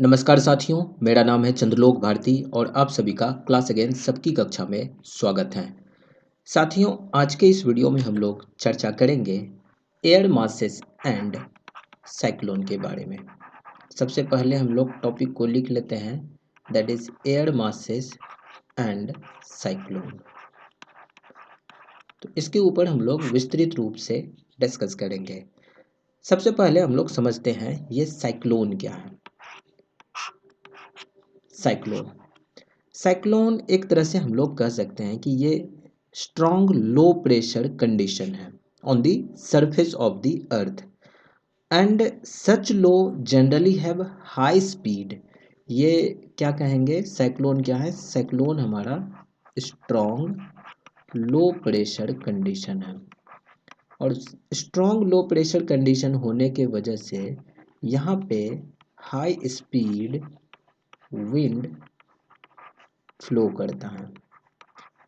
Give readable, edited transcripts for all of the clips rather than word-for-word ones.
नमस्कार साथियों, मेरा नाम है चंद्रलोक भारती और आप सभी का क्लास अगेन सबकी कक्षा में स्वागत है। साथियों, आज के इस वीडियो में हम लोग चर्चा करेंगे एयर मासेस एंड साइक्लोन के बारे में। सबसे पहले हम लोग टॉपिक को लिख लेते हैं, that is air masses and cyclone. तो इसके ऊपर हम लोग विस्तृत रूप से डिस्कस करेंगे। सबसे पहले हम लोग समझते हैं ये साइक्लोन क्या है। साइक्लोन एक तरह से हम लोग कह सकते हैं कि ये स्ट्रॉन्ग लो प्रेशर कंडीशन है on the surface of the earth and such low generally have high speed. ये क्या कहेंगे, साइक्लोन क्या है? साइक्लोन हमारा स्ट्रॉन्ग लो प्रेशर कंडीशन है और स्ट्रॉन्ग लो प्रेशर कंडीशन होने के वजह से यहाँ पे हाई स्पीड विंड फ्लो करता है।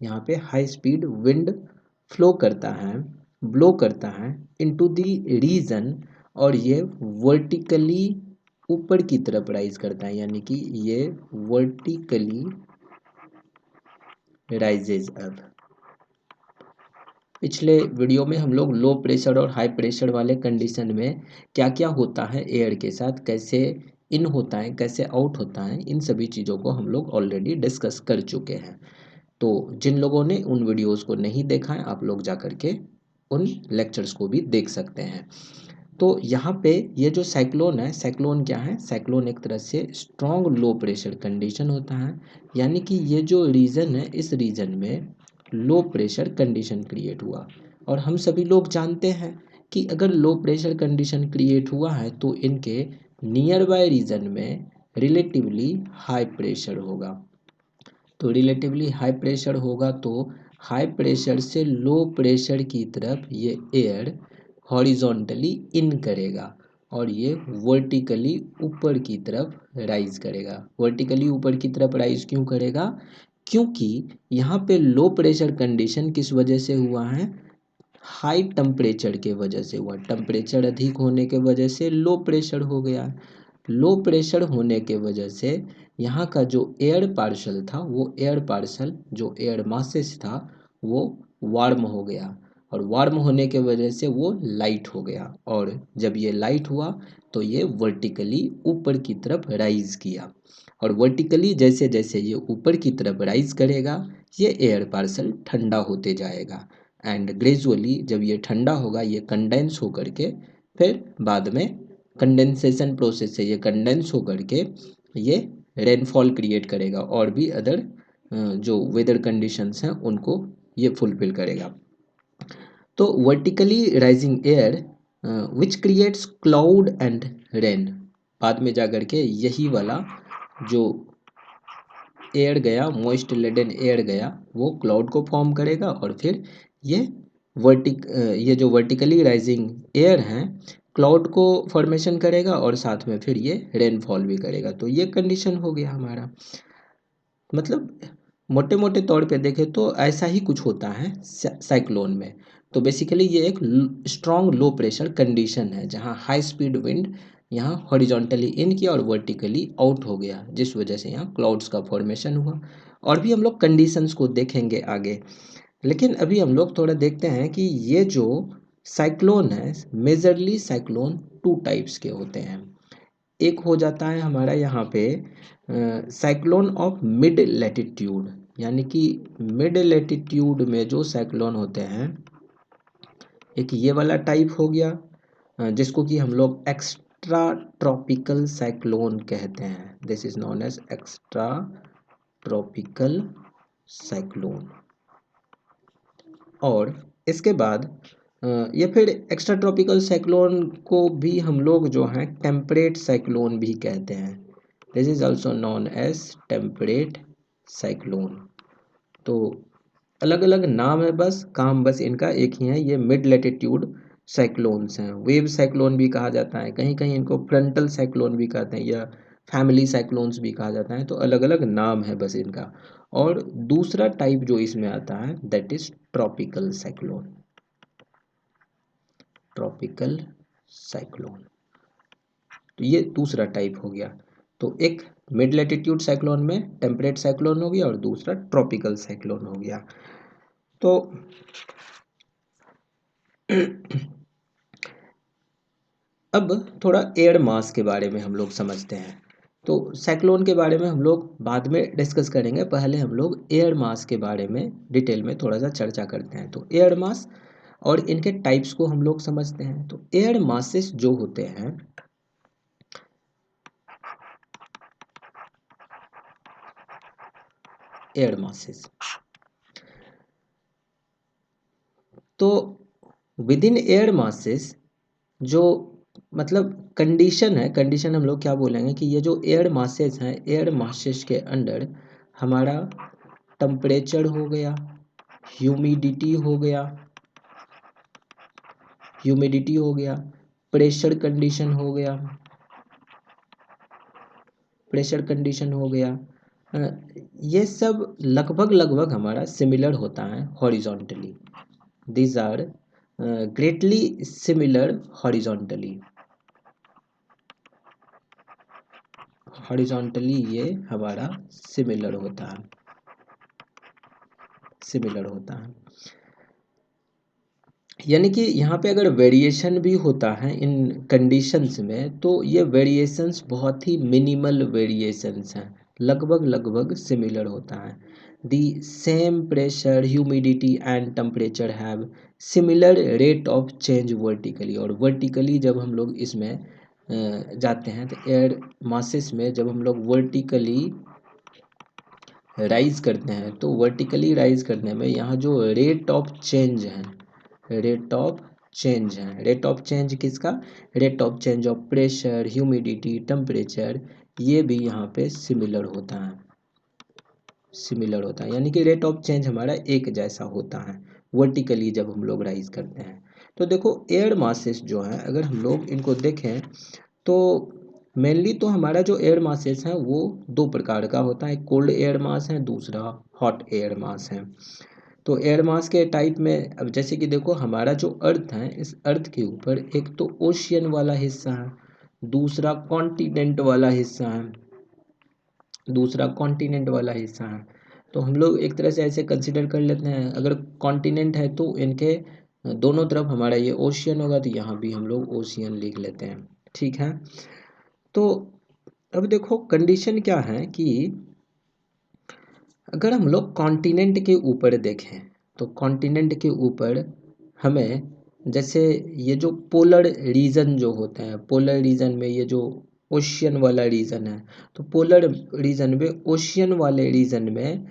यहाँ पे हाई स्पीड विंड फ्लो करता है, ब्लो करता है इनटू द रीजन और ये वर्टिकली ऊपर की तरफ राइज करता है, यानी कि ये वर्टिकली राइजेज अप। पिछले वीडियो में हम लोग लो प्रेशर और हाई प्रेशर वाले कंडीशन में क्या क्या होता है एयर के साथ, कैसे इन होता है, कैसे आउट होता है, इन सभी चीज़ों को हम लोग ऑलरेडी डिस्कस कर चुके हैं। तो जिन लोगों ने उन वीडियोस को नहीं देखा है, आप लोग जा कर के उन लेक्चर्स को भी देख सकते हैं। तो यहाँ पे ये जो साइक्लोन है, साइक्लोन क्या है? साइक्लोन एक तरह से स्ट्रॉन्ग लो प्रेशर कंडीशन होता है, यानी कि ये जो रीजन है, इस रीजन में लो प्रेशर कंडीशन क्रिएट हुआ। और हम सभी लोग जानते हैं कि अगर लो प्रेशर कंडीशन क्रिएट हुआ है तो इनके नियर बाय रीजन में रिलेटिवली हाई प्रेशर होगा। तो रिलेटिवली हाई प्रेशर होगा तो हाई प्रेशर से लो प्रेशर की तरफ ये एयर हॉरिजॉन्टली इन करेगा और ये वर्टिकली ऊपर की तरफ राइज करेगा। वर्टिकली ऊपर की तरफ राइज क्यों करेगा? क्योंकि यहाँ पे लो प्रेशर कंडीशन किस वजह से हुआ है? हाई टेम्परेचर के वजह से हुआ। टेम्परेचर अधिक होने के वजह से लो प्रेशर हो गया। लो प्रेशर होने के वजह से यहाँ का जो एयर पार्सल था, वो एयर पार्सल जो एयर मासेस था वो वार्म हो गया और वार्म होने के वजह से वो लाइट हो गया और जब ये लाइट हुआ तो ये वर्टिकली ऊपर की तरफ राइज किया और वर्टिकली जैसे जैसे ये ऊपर की तरफ राइज करेगा ये एयर पार्सल ठंडा होते जाएगा एंड ग्रेजुअली जब ये ठंडा होगा ये कंडेंस होकर के फिर बाद में कंडेंसेशन प्रोसेस से ये कंडेंस होकर के ये रेनफॉल क्रिएट करेगा और भी अदर जो वेदर कंडीशंस हैं उनको ये फुलफिल करेगा। तो vertically rising air which creates cloud and rain, बाद में जाकर के यही वाला जो एयर गया, मॉइस्ट लेडन एयर गया, वो क्लाउड को फॉर्म करेगा और फिर ये ये जो वर्टिकली राइजिंग एयर हैं क्लाउड को फॉर्मेशन करेगा और साथ में फिर ये रेनफॉल भी करेगा। तो ये कंडीशन हो गया हमारा। मतलब मोटे मोटे तौर पे देखें तो ऐसा ही कुछ होता है साइक्लोन में। तो बेसिकली ये एक स्ट्रॉन्ग लो प्रेशर कंडीशन है जहाँ हाई स्पीड विंड यहाँ हॉरिजॉन्टली इन किया और वर्टिकली आउट हो गया, जिस वजह से यहाँ क्लाउड्स का फॉर्मेशन हुआ। और भी हम लोग कंडीशंस को देखेंगे आगे, लेकिन अभी हम लोग थोड़ा देखते हैं कि ये जो साइक्लोन है, मेजरली साइक्लोन टू टाइप्स के होते हैं। एक हो जाता है हमारा यहाँ पे साइक्लोन ऑफ मिड लैटिट्यूड, यानी कि मिड लैटिट्यूड में जो साइक्लोन होते हैं, एक ये वाला टाइप हो गया जिसको कि हम लोग एक्स्ट्रा ट्रॉपिकल साइक्लोन कहते हैं। This is known as extra tropical cyclone. और इसके बाद या फिर एक्स्ट्रा ट्रॉपिकल साइक्लोन को भी हम लोग जो हैं टेम्परेट साइक्लोन भी कहते हैं। This is also known as temperate cyclone. तो अलग अलग नाम है, बस काम बस इनका एक ही है। ये मिड लैटिट्यूड साइक्लोन्स हैं, वेव साइक्लोन भी कहा जाता है, कहीं कहीं इनको फ्रंटल साइक्लोन भी कहते हैं या फैमिली साइक्लोन्स भी कहा जाता है। तो अलग अलग नाम है बस इनका। और दूसरा टाइप जो इसमें आता है that is tropical cyclone. Tropical cyclone, तो ये दूसरा टाइप हो गया। तो एक मिड लैटिट्यूड साइक्लोन में टेम्परेट साइक्लोन हो गया और दूसरा ट्रॉपिकल साइक्लोन हो गया। तो अब थोड़ा एयर मास के बारे में हम लोग समझते हैं। तो साइक्लोन के बारे में हम लोग बाद में डिस्कस करेंगे, पहले हम लोग एयर मास के बारे में डिटेल में थोड़ा सा चर्चा करते हैं। तो एयर मास और इनके टाइप्स को हम लोग समझते हैं। तो एयर मासेस जो होते हैं, एयर मासेस, तो विद इन एयर मासेस जो मतलब कंडीशन है, कंडीशन हम लोग क्या बोलेंगे कि ये जो एयर मासेस हैं, एयर मासेस के अंडर हमारा टेम्परेचर हो गया, ह्यूमिडिटी हो गया, ह्यूमिडिटी हो गया, प्रेशर कंडीशन हो गया, प्रेशर कंडीशन हो गया, अ, ये सब लगभग लगभग हमारा सिमिलर होता है horizontally. These are greatly similar horizontally, horizontally ये हमारा सिमिलर होता है, सिमिलर होता है। यानी कि यहाँ पे अगर वेरिएशन भी होता है इन कंडीशंस में, तो ये वेरिएशंस बहुत ही मिनिमल वेरिएशंस हैं, लगभग लगभग सिमिलर होता है। The same pressure, humidity and temperature have similar rate of change vertically. और वर्टिकली जब हम लोग इसमें जाते हैं, तो एयर मासेस में जब हम लोग वर्टिकली राइज करते हैं, तो वर्टिकली राइज करने में यहाँ जो रेट ऑफ चेंज है, रेट ऑफ चेंज है, रेट ऑफ चेंज किसका, rate of change of pressure, humidity, temperature, ये भी यहाँ पे सिमिलर होता है, सिमिलर होता है। यानी कि रेट ऑफ चेंज हमारा एक जैसा होता है वर्टिकली जब हम लोग राइज करते हैं। तो देखो एयर मासेस जो हैं, अगर हम लोग इनको देखें तो मेनली तो हमारा जो एयर मासेस है वो दो प्रकार का होता है, कोल्ड एयर मास है, दूसरा हॉट एयर मास है। तो एयर मास के टाइप में अब जैसे कि देखो हमारा जो अर्थ है, इस अर्थ के ऊपर एक तो ओशियन वाला हिस्सा है, दूसरा कॉन्टिनेंट वाला हिस्सा है, दूसरा कॉन्टिनेंट वाला हिस्सा है। तो हम लोग एक तरह से ऐसे कंसिडर कर लेते हैं, अगर कॉन्टिनेंट है तो इनके दोनों तरफ हमारा ये ओशियन होगा, तो यहाँ भी हम लोग ओशियन लिख लेते हैं, ठीक है। तो अब देखो कंडीशन क्या है कि अगर हम लोग कॉन्टिनेंट के ऊपर देखें, तो कॉन्टिनेंट के ऊपर हमें जैसे ये जो पोलर रीजन जो होते हैं, पोलर रीजन में ये जो ओशियन वाला रीजन है, तो पोलर रीजन में, ओशियन वाले रीजन में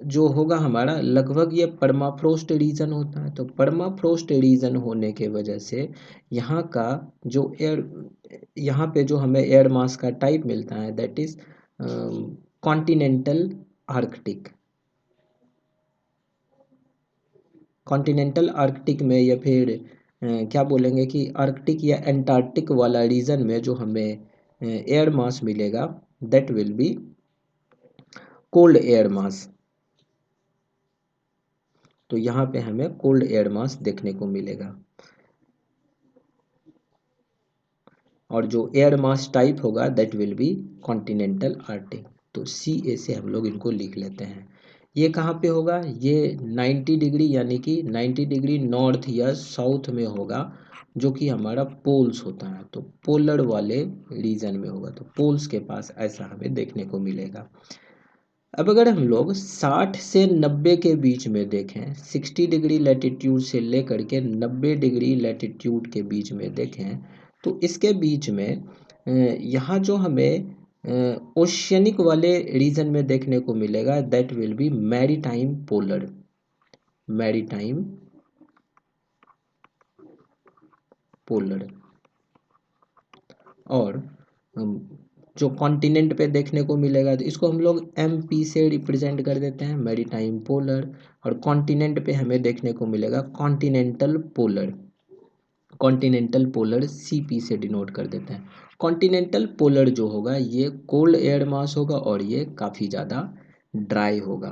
जो होगा हमारा लगभग ये परमाफ्रोस्ट रीजन होता है। तो परमाफ्रोस्ट रीजन होने के वजह से यहाँ का जो एयर, यहाँ पे जो हमें एयर मास का टाइप मिलता है that is continental Arctic. Continental Arctic में या फिर क्या बोलेंगे कि आर्कटिक या एंटार्क्टिक वाला रीजन में जो हमें एयर मास मिलेगा that will be cold air मास। तो यहाँ पे हमें कोल्ड एयर मास देखने को मिलेगा। और जो एयर मास टाइप होगा that will be continental Arctic. तो सी ए से हम लोग इनको लिख लेते हैं। ये कहाँ पे होगा, ये 90 डिग्री यानी कि 90 डिग्री नॉर्थ या साउथ में होगा, जो कि हमारा पोल्स होता है। तो पोलर वाले रीजन में होगा, तो पोल्स के पास ऐसा हमें देखने को मिलेगा। अब अगर हम लोग 60 से 90 के बीच में देखें, 60 डिग्री लैटिट्यूड से लेकर के 90 डिग्री लैटिट्यूड के बीच में देखें, तो इसके बीच में यहाँ जो हमें ओशियनिक वाले रीजन में देखने को मिलेगा that will be maritime polar, maritime polar. और जो कॉन्टिनेंट पे देखने को मिलेगा तो इसको हम लोग एम पी से रिप्रेजेंट कर देते हैं, मैरीटाइम पोलर। और कॉन्टिनेंट पे हमें देखने को मिलेगा continental polar, continental polar C P से डिनोट कर देते हैं। कॉन्टिनेंटल पोलर जो होगा ये कोल्ड एयर मास होगा और ये काफ़ी ज़्यादा ड्राई होगा,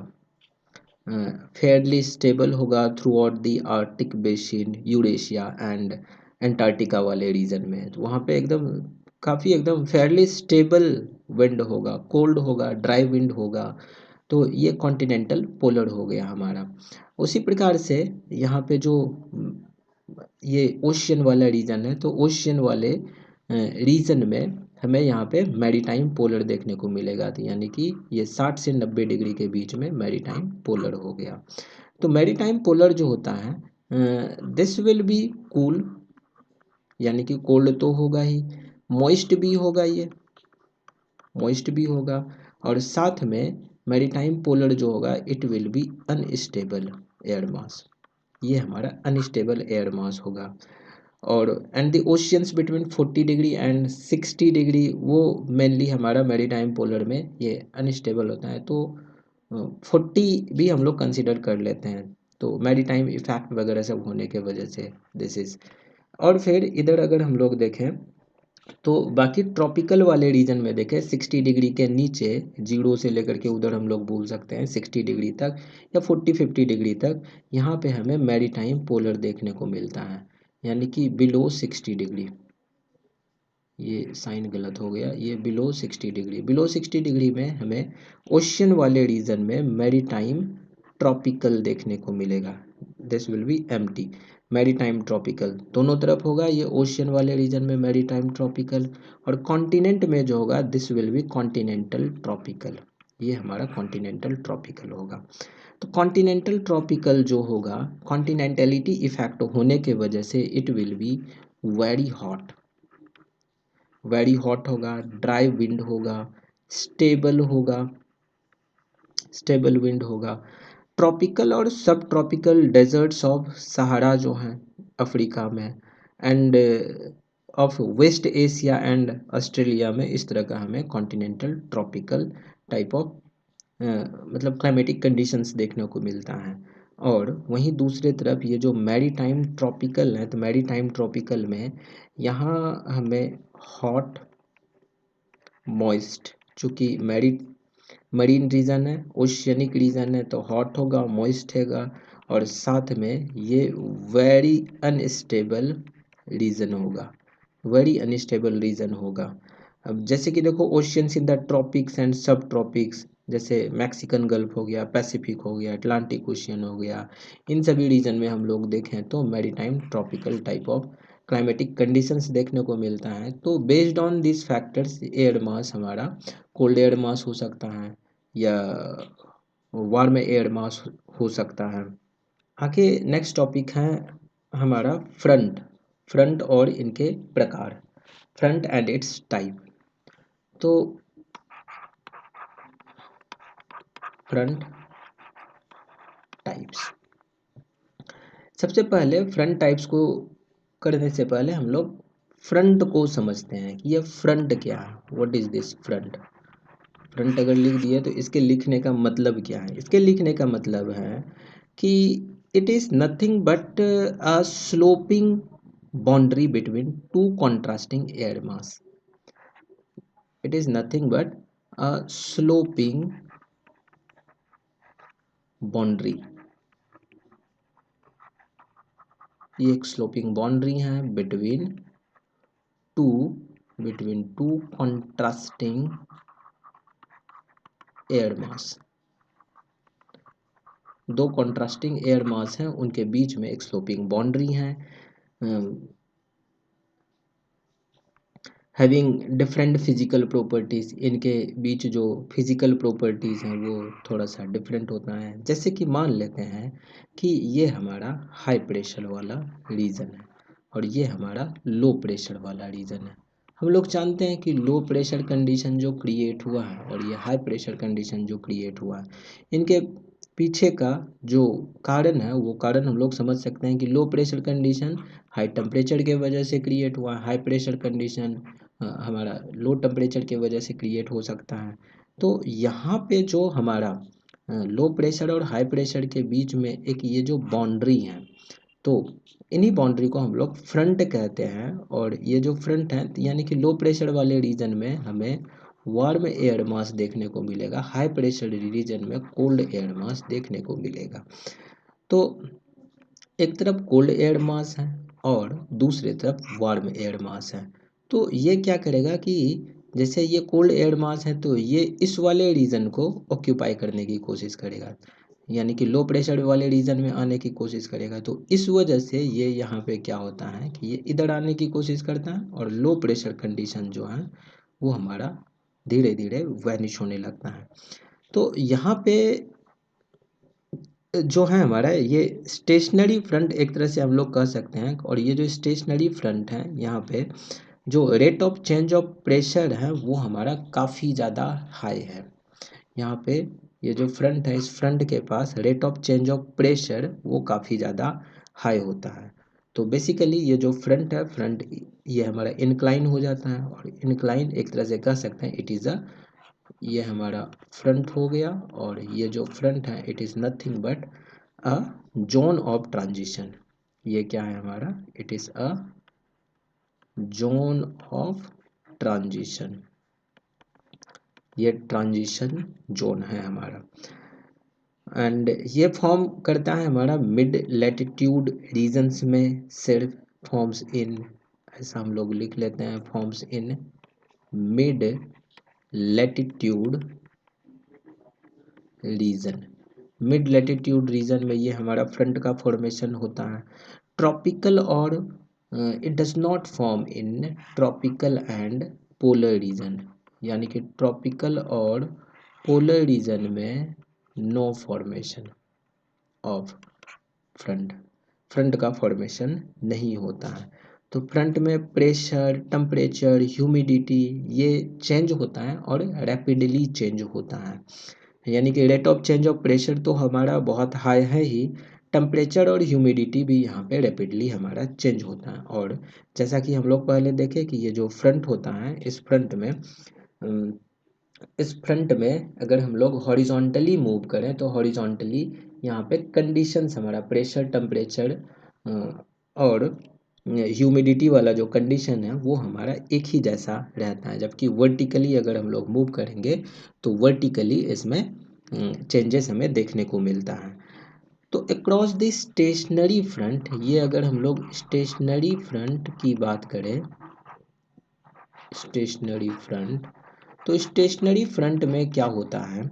फेयरली स्टेबल होगा through out the Arctic basin, Eurasia and Antarctica वाले रीजन में। तो वहाँ पे एकदम काफ़ी एकदम फेयरली स्टेबल विंड होगा, कोल्ड होगा, ड्राई विंड होगा। तो ये कॉन्टिनेंटल पोलर हो गया हमारा। उसी प्रकार से यहाँ पे जो ये ओशियन वाला रीजन है, तो ओशियन वाले रीजन में हमें यहाँ पे मैरीटाइम पोलर देखने को मिलेगा। तो यानी कि ये 60 से 90 डिग्री के बीच में मैरीटाइम पोलर हो गया। तो मैरीटाइम पोलर जो होता है, दिस विल बी कूल, यानी कि कोल्ड तो होगा ही, मॉइस्ट भी होगा, ये मॉइस्ट भी होगा, और साथ में मैरीटाइम पोलर जो होगा it will be unstable air mass, ये हमारा अनस्टेबल एयर मास होगा। और and the oceans between 40 degree and 60 degree, वो मेनली हमारा मैरीटाइम पोलर में ये अनस्टेबल होता है। तो 40 भी हम लोग कंसिडर कर लेते हैं, तो मैरीटाइम इफेक्ट वगैरह सब होने के वजह से दिस इज। और फिर इधर अगर हम लोग देखें तो बाकी ट्रॉपिकल वाले रीजन में देखें 60 डिग्री के नीचे, जीरो से लेकर के उधर हम लोग बोल सकते हैं 60 डिग्री तक या 40-50 डिग्री तक, यहाँ पे हमें मैरीटाइम पोलर देखने को मिलता है, यानी कि बिलो 60 डिग्री। ये साइन गलत हो गया, ये बिलो 60 डिग्री, बिलो 60 डिग्री में हमें ओशियन वाले रीजन में मैरीटाइम ट्रॉपिकल देखने को मिलेगा। This will be empty, maritime tropical दोनों तरफ होगा, ये ओशियन वाले रीजन में मैरीटाइम ट्रॉपिकल, और कॉन्टिनेंट में जो होगा this will be continental tropical, ये हमारा कॉन्टिनेंटल ट्रॉपिकल होगा। तो कॉन्टिनेंटल ट्रॉपिकल जो होगा, कॉन्टिनेंटलिटी इफेक्ट होने के वजह से it will be very hot, very hot होगा, ड्राई विंड होगा, स्टेबल होगा, स्टेबल विंड होगा। ट्रॉपिकल और सब ट्रॉपिकल डेजर्ट्स ऑफ सहारा जो हैं अफ्रीका में, and of West Asia and Australia में, इस तरह का हमें कॉन्टिनेंटल ट्रॉपिकल टाइप ऑफ मतलब क्लाइमेटिक कंडीशंस देखने को मिलता है। और वहीं दूसरे तरफ ये जो मैरीटाइम ट्रॉपिकल है, तो मैरीटाइम ट्रॉपिकल में यहाँ हमें हॉट, मॉइस्ट, चूँकि मरीन रीजन है, ओशियनिक रीजन है, तो हॉट होगा, मॉइस्ट होगा, और साथ में ये वेरी अनस्टेबल रीजन होगा, वेरी अनस्टेबल रीजन होगा। अब जैसे कि देखो oceans in the tropics and सब ट्रॉपिक्स, जैसे मैक्सिकन गल्फ हो गया, पैसिफिक हो गया, अटलांटिक ओशियन हो गया, इन सभी रीजन में हम लोग देखें तो maritime tropical type of climatic conditions देखने को मिलता है। तो based on this factors air mass हमारा कोल्ड एयर मास हो सकता है या वार्म एयर मास हो सकता है। आगे नेक्स्ट टॉपिक है हमारा फ्रंट, फ्रंट और इनके प्रकार, फ्रंट एंड इट्स टाइप। तो फ्रंट टाइप्स, सबसे पहले फ्रंट टाइप्स को करने से पहले हम लोग फ्रंट को समझते हैं कि ये फ्रंट क्या है, what is this front. Front अगर लिख दिए तो इसके लिखने का मतलब क्या है, इसके लिखने का मतलब है कि it is nothing but a sloping boundary between two contrasting air mass, it is nothing but a sloping boundary, ये एक स्लोपिंग बाउंड्री है two between two contrasting air mass, दो कॉन्ट्रास्टिंग एयर मास हैं उनके बीच में एक स्लोपिंग बाउंड्री है, हैविंग डिफरेंट फिजिकल प्रॉपर्टीज, इनके बीच जो फिजिकल प्रॉपर्टीज हैं वो थोड़ा सा डिफरेंट होता है। जैसे कि मान लेते हैं कि ये हमारा हाई प्रेशर वाला रीजन है और ये हमारा लो प्रेशर वाला रीजन है। हम लोग जानते हैं कि लो प्रेशर कंडीशन जो क्रिएट हुआ है और ये हाई प्रेशर कंडीशन जो क्रिएट हुआ है, इनके पीछे का जो कारण है वो कारण हम लोग समझ सकते हैं कि low pressure condition high temperature के वजह से क्रिएट हुआ, हाई प्रेशर कंडीशन हमारा लो टेम्परेचर की वजह से क्रिएट हो सकता है। तो यहाँ पे जो हमारा लो प्रेशर और हाई प्रेशर के बीच में एक ये जो बाउंड्री है, तो इन्हीं बाउंड्री को हम लोग फ्रंट कहते हैं। और ये जो फ्रंट है यानी कि लो प्रेशर वाले रीजन में हमें वार्म एयर मास देखने को मिलेगा, हाई प्रेशर रीजन में कोल्ड एयर मास देखने को मिलेगा। तो एक तरफ कोल्ड एयर मास है और दूसरे तरफ वार्म एयर मास है। तो ये क्या करेगा कि जैसे ये कोल्ड एयर मास है तो ये इस वाले रीजन को ऑक्यूपाई करने की कोशिश करेगा, यानी कि लो प्रेशर वाले रीजन में आने की कोशिश करेगा। तो इस वजह से ये यहाँ पे क्या होता है कि ये इधर आने की कोशिश करता है और लो प्रेशर कंडीशन जो है वो हमारा धीरे धीरे वैनिश होने लगता है। तो यहाँ पे जो है हमारा ये स्टेशनरी फ्रंट एक तरह से हम लोग कह सकते हैं। और ये जो स्टेशनरी फ्रंट है यहाँ पे जो rate of change of pressure है वो हमारा काफ़ी ज़्यादा हाई है। यहाँ पे ये जो फ्रंट है इस फ्रंट के पास rate of change of pressure वो काफ़ी ज़्यादा हाई होता है। तो बेसिकली ये जो फ्रंट है फ्रंट ये हमारा इंक्लाइन हो जाता है। और इंक्लाइन एक तरह से कह सकते हैं इट इज़ अ, ये हमारा फ्रंट हो गया। और ये जो फ्रंट है it is nothing but a zone of transition. ये क्या है हमारा, it is a zone of transition, ये ट्रांजिशन जोन है हमारा। एंड ये फॉर्म करता है हमारा मिड लैटिट्यूड रीजन्स में सिर्फ, फॉर्म्स इन, ऐसा हम लोग लिख लेते हैं, forms in mid latitude region. Mid latitude region में ये हमारा फ्रंट का फॉर्मेशन होता है। ट्रॉपिकल और it does not form in tropical and polar region, यानी कि ट्रॉपिकल और पोलर रीजन में no formation of front, front का फॉर्मेशन नहीं होता है। तो फ्रंट में प्रेशर, टेम्परेचर, ह्यूमिडिटी ये चेंज होता है और रैपिडली चेंज होता है। यानी कि rate of change of pressure तो हमारा बहुत हाई है ही, टेम्परेचर और ह्यूमिडिटी भी यहाँ पे रैपिडली हमारा चेंज होता है। और जैसा कि हम लोग पहले देखे कि ये जो फ्रंट होता है इस फ्रंट में इस फ्रंट में अगर हम लोग हॉरिजॉन्टली मूव करें तो हॉरिजॉन्टली यहाँ पे कंडीशंस हमारा प्रेशर, टेम्परेचर और ह्यूमिडिटी वाला जो कंडीशन है वो हमारा एक ही जैसा रहता है। जबकि वर्टिकली अगर हम लोग मूव करेंगे तो वर्टिकली इसमें चेंजेस हमें देखने को मिलता है। तो अक्रॉस द स्टेशनरी फ्रंट, ये अगर हम लोग स्टेशनरी फ्रंट की बात करें, स्टेशनरी फ्रंट, तो स्टेशनरी फ्रंट में क्या होता है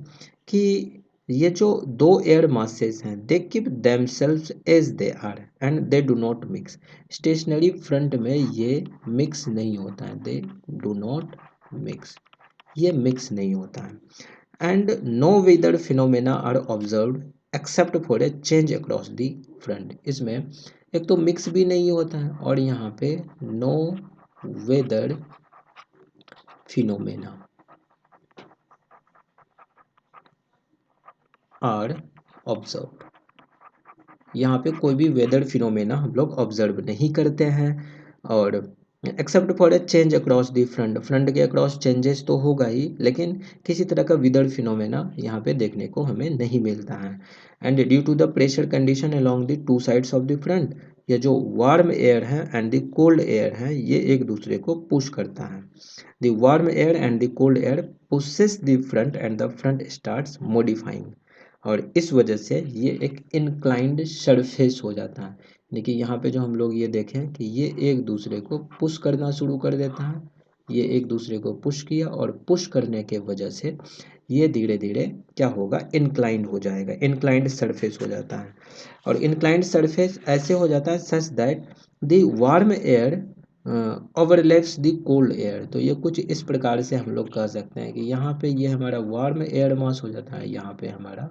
कि ये जो दो एयर मासेस हैं they keep themselves as they are and they do not mix. Stationary front में ये मिक्स नहीं होता है, दे डू नॉट मिक्स, ये मिक्स नहीं होता है। And no weather phenomena are observed except for a change across the front. इसमें एक तो मिक्स भी नहीं होता है और यहाँ पे no weather phenomena are observe, यहाँ पे कोई भी वेदर फिनोमेना हम लोग ऑब्जर्व नहीं करते हैं। और accept for a change across the front, front के अक्रॉस चेंजेस तो होगा ही लेकिन किसी तरह का वेदर फिनोमेना यहाँ पे देखने को हमें नहीं मिलता है। And due to the pressure condition along the two sides of the front, ये जो वार्म एयर है एंड द कोल्ड एयर है ये एक दूसरे को पुश करता है। The warm air and the cold air pushes the front and the front starts modifying. और इस वजह से ये एक इंक्लाइंड सरफेस हो जाता है। देखिए यहाँ पे जो हम लोग ये देखें कि ये एक दूसरे को पुश करना शुरू कर देता है, ये एक दूसरे को पुश किया और पुश करने के वजह से ये धीरे धीरे क्या होगा, इंक्लाइंड हो जाएगा, इंक्लाइंड सरफेस हो जाता है। और इंक्लाइंड सरफेस ऐसे हो जाता है such that the warm air overlaps the cold air. तो ये कुछ इस प्रकार से हम लोग कह सकते हैं कि यहाँ पे ये हमारा वार्म एयर मास हो जाता है, यहाँ पे हमारा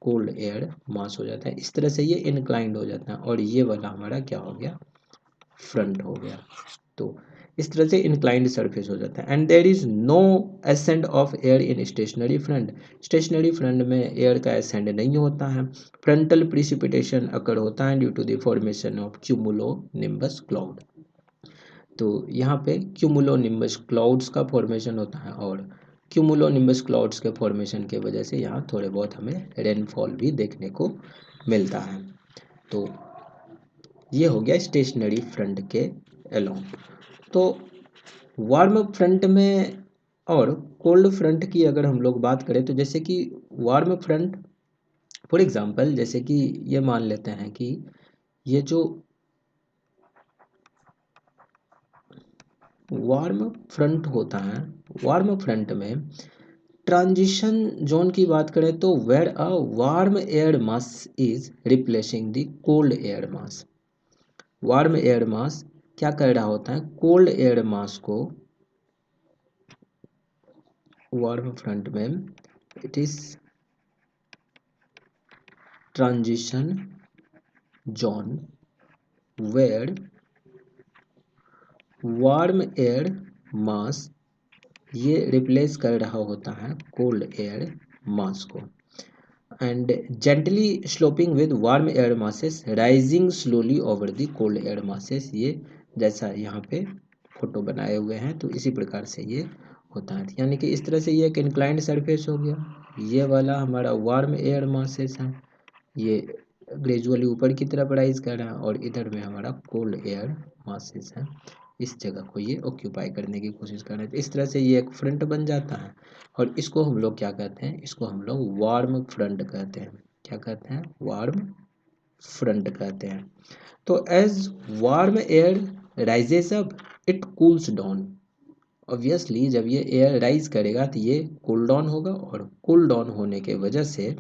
कोल्ड एयर मास हो जाता है। इस तरह से ये इंक्लाइंड हो जाता है और ये वाला हमारा क्या हो गया, फ्रंट हो गया। तो इस तरह से इंक्लाइंड सरफेस हो जाता है। And there is no ascend of air in stationary front, stationary front में एयर का असेंड नहीं होता है। फ्रंटल प्रिसिपिटेशन अकर होता है due to the formation of cumulonimbus cloud. तो यहाँ पे क्यूमुलोनिम्बस क्लाउड्स का फॉर्मेशन होता है और क्यूमुलोनिम्बस क्लाउड्स के फॉर्मेशन के वजह से यहाँ थोड़े बहुत हमें रेनफॉल भी देखने को मिलता है। तो ये हो गया स्टेशनरी फ्रंट के अलोंग। तो वार्म फ्रंट में और कोल्ड फ्रंट की अगर हम लोग बात करें तो जैसे कि वार्म फ्रंट फॉर एग्जांपल, जैसे कि ये मान लेते हैं कि ये जो वार्म फ्रंट होता है, वार्म फ्रंट में ट्रांजिशन जोन की बात करें तो where a warm air mass is replacing the cold air mass. Warm air mass क्या कर रहा होता है, कोल्ड एयर मास को, वार्म फ्रंट में it is transition zone where warm air mass, ये रिप्लेस कर रहा होता है कोल्ड एयर मास को, and gently sloping with warm air masses rising slowly over the cold air masses. ये जैसा यहाँ पे फोटो बनाए हुए हैं तो इसी प्रकार से ये होता है, यानी कि इस तरह से ये एक इंक्लाइंड सरफेस हो गया, ये वाला हमारा वार्म एयर मासेस है, ये ग्रेजुअली ऊपर की तरफ राइज कर रहा है, और इधर में हमारा कोल्ड एयर मासेस है, इस जगह को ये ऑक्यूपाई करने की कोशिश कर रहे हैं। तो इस तरह से ये एक फ्रंट बन जाता है, और इसको हम लोग क्या कहते हैं, इसको हम लोग वार्म फ्रंट कहते हैं। क्या कहते हैं, वार्म फ्रंट कहते हैं। तो as warm air rises up it cools down. Obviously जब ये एयर राइज करेगा तो ये कूल डाउन होगा, और कूल डाउन होने के वजह से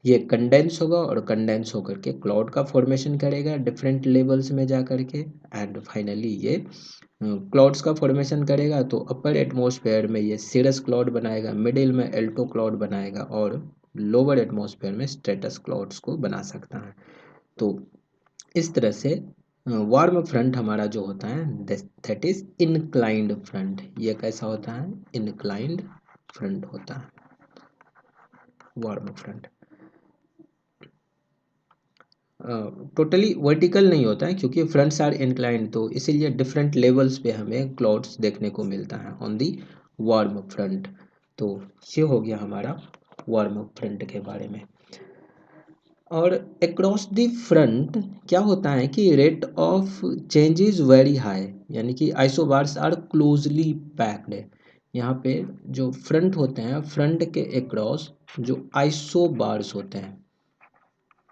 ये कंडेंस होगा, और कंडेंस होकर के क्लाउड का फॉर्मेशन करेगा डिफरेंट लेवल्स में जा कर के, एंड फाइनली ये क्लाउड्स का फॉर्मेशन करेगा। तो अपर एटमॉस्फेयर में ये सीरस क्लाउड बनाएगा, मिडिल में एल्टो क्लाउड बनाएगा, और लोअर एटमॉस्फेयर में स्ट्रेटस क्लाउड्स को बना सकता है। तो इस तरह से वार्म फ्रंट हमारा जो होता है दैट इज इनक्लाइंड फ्रंट। ये कैसा होता है, इनक्लाइंड फ्रंट होता है वार्म फ्रंट। टोटली वर्टिकल नहीं होता है क्योंकि फ्रंट्स आर इंक्लाइंड, तो इसीलिए डिफरेंट लेवल्स पे हमें क्लाउड्स देखने को मिलता है ऑन दी वार्म फ्रंट। तो ये हो गया हमारा वार्म फ्रंट के बारे में। और अक्रॉस द फ्रंट क्या होता है कि rate of change is very high, यानी कि आइसोबार्स आर क्लोजली पैक्ड। यहाँ पे जो फ्रंट होते हैं, फ्रंट के अक्रॉस जो आइसोबार्स होते हैं,